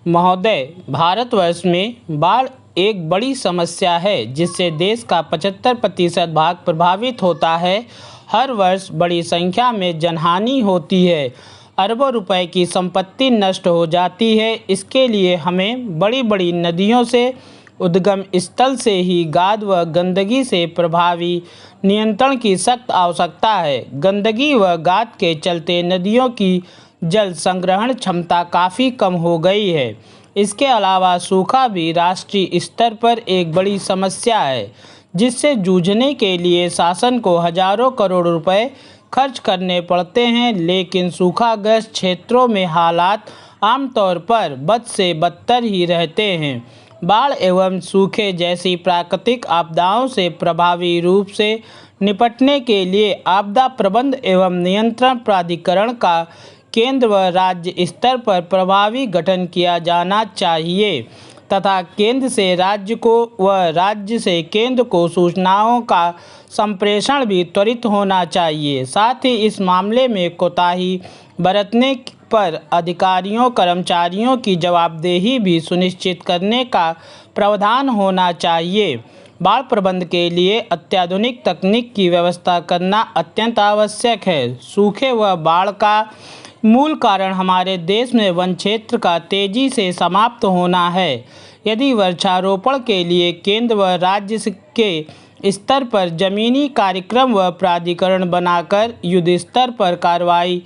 महोदय, भारतवर्ष में बाढ़ एक बड़ी समस्या है जिससे देश का 75% भाग प्रभावित होता है। हर वर्ष बड़ी संख्या में जनहानि होती है, अरबों रुपए की संपत्ति नष्ट हो जाती है। इसके लिए हमें बड़ी बड़ी नदियों से उद्गम स्थल से ही गाद व गंदगी से प्रभावी नियंत्रण की सख्त आवश्यकता है। गंदगी व गाद के चलते नदियों की जल संग्रहण क्षमता काफ़ी कम हो गई है। इसके अलावा सूखा भी राष्ट्रीय स्तर पर एक बड़ी समस्या है, जिससे जूझने के लिए शासन को हजारों करोड़ रुपए खर्च करने पड़ते हैं, लेकिन सूखाग्रस्त क्षेत्रों में हालात आमतौर पर बद से बदतर ही रहते हैं। बाढ़ एवं सूखे जैसी प्राकृतिक आपदाओं से प्रभावी रूप से निपटने के लिए आपदा प्रबंधन एवं नियंत्रण प्राधिकरण का केंद्र व राज्य स्तर पर प्रभावी गठन किया जाना चाहिए तथा केंद्र से राज्य को व राज्य से केंद्र को सूचनाओं का संप्रेषण भी त्वरित होना चाहिए। साथ ही इस मामले में कोताही बरतने पर अधिकारियों कर्मचारियों की जवाबदेही भी सुनिश्चित करने का प्रावधान होना चाहिए। बाढ़ प्रबंधन के लिए अत्याधुनिक तकनीक की व्यवस्था करना अत्यंत आवश्यक है। सूखे व बाढ़ का मूल कारण हमारे देश में वन क्षेत्र का तेजी से समाप्त होना है। यदि वृक्षारोपण के लिए केंद्र व राज्य के स्तर पर जमीनी कार्यक्रम व प्राधिकरण बनाकर युद्ध स्तर पर कार्रवाई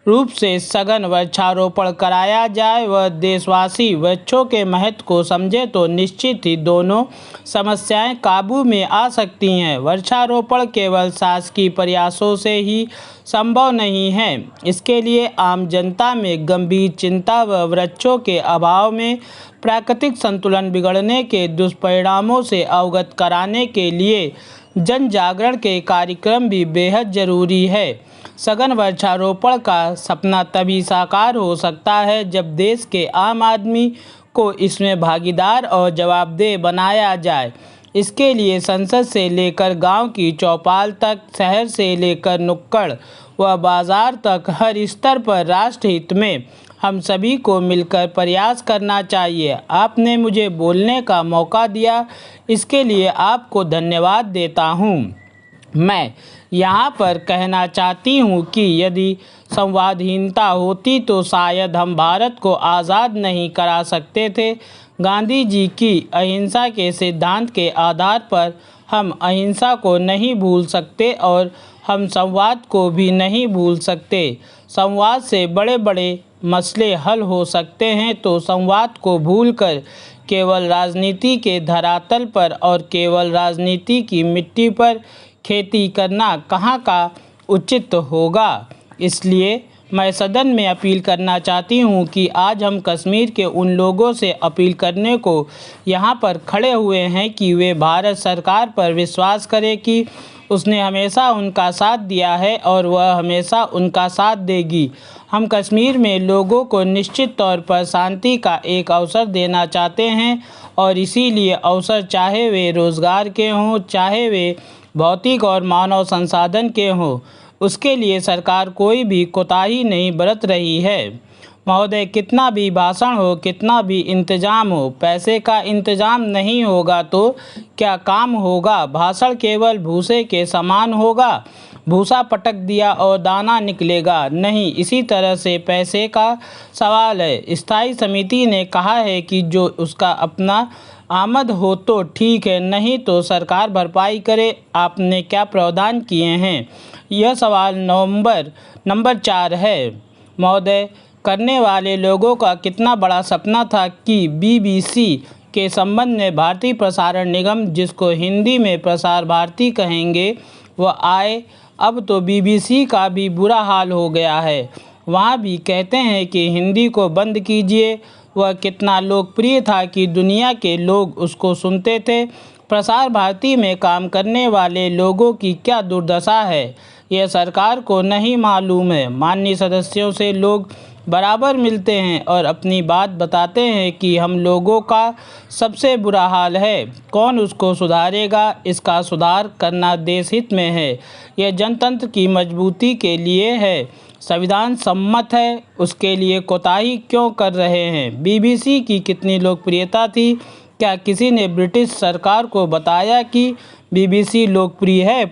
रूप से सघन वृक्षारोपण कराया जाए व देशवासी वृक्षों के महत्व को समझे तो निश्चित ही दोनों समस्याएं काबू में आ सकती हैं। वृक्षारोपण केवल शासकीय प्रयासों से ही संभव नहीं है। इसके लिए आम जनता में गंभीर चिंता व वृक्षों के अभाव में प्राकृतिक संतुलन बिगड़ने के दुष्परिणामों से अवगत कराने के लिए जन जागरण के कार्यक्रम भी बेहद जरूरी है। सघन वृक्षारोपण का सपना तभी साकार हो सकता है जब देश के आम आदमी को इसमें भागीदार और जवाबदेह बनाया जाए। इसके लिए संसद से लेकर गांव की चौपाल तक, शहर से लेकर नुक्कड़ व बाजार तक हर स्तर पर राष्ट्र हित में हम सभी को मिलकर प्रयास करना चाहिए। आपने मुझे बोलने का मौका दिया, इसके लिए आपको धन्यवाद देता हूँ। मैं यहाँ पर कहना चाहती हूँ कि यदि संवादहीनता होती तो शायद हम भारत को आज़ाद नहीं करा सकते थे। गांधी जी की अहिंसा के सिद्धांत के आधार पर हम अहिंसा को नहीं भूल सकते और हम संवाद को भी नहीं भूल सकते। संवाद से बड़े बड़े मसले हल हो सकते हैं, तो संवाद को भूलकर केवल राजनीति के धरातल पर और केवल राजनीति की मिट्टी पर खेती करना कहाँ का उचित होगा। इसलिए मैं सदन में अपील करना चाहती हूँ कि आज हम कश्मीर के उन लोगों से अपील करने को यहाँ पर खड़े हुए हैं कि वे भारत सरकार पर विश्वास करें कि उसने हमेशा उनका साथ दिया है और वह हमेशा उनका साथ देगी। हम कश्मीर में लोगों को निश्चित तौर पर शांति का एक अवसर देना चाहते हैं और इसीलिए अवसर चाहे वे रोज़गार के हों, चाहे वे भौतिक और मानव संसाधन के हों, उसके लिए सरकार कोई भी कोताही नहीं बरत रही है। महोदय, कितना भी भाषण हो, कितना भी इंतजाम हो, पैसे का इंतजाम नहीं होगा तो क्या काम होगा। भाषण केवल भूसे के समान होगा, भूसा पटक दिया और दाना निकलेगा नहीं। इसी तरह से पैसे का सवाल है। स्थायी समिति ने कहा है कि जो उसका अपना आमद हो तो ठीक है, नहीं तो सरकार भरपाई करे। आपने क्या प्रावधान किए हैं? यह सवाल नंबर 4 है। महोदय, करने वाले लोगों का कितना बड़ा सपना था कि बीबीसी के संबंध में भारतीय प्रसारण निगम, जिसको हिंदी में प्रसार भारती कहेंगे, वह आए। अब तो बीबीसी का भी बुरा हाल हो गया है। वहाँ भी कहते हैं कि हिंदी को बंद कीजिए। वह कितना लोकप्रिय था कि दुनिया के लोग उसको सुनते थे। प्रसार भारती में काम करने वाले लोगों की क्या दुर्दशा है, यह सरकार को नहीं मालूम है। माननीय सदस्यों से लोग बराबर मिलते हैं और अपनी बात बताते हैं कि हम लोगों का सबसे बुरा हाल है। कौन उसको सुधारेगा? इसका सुधार करना देश हित में है। यह जनतंत्र की मजबूती के लिए है। संविधान सम्मत है, उसके लिए कोताही क्यों कर रहे हैं? बीबीसी की कितनी लोकप्रियता थी? क्या किसी ने ब्रिटिश सरकार को बताया कि बीबीसी लोकप्रिय है?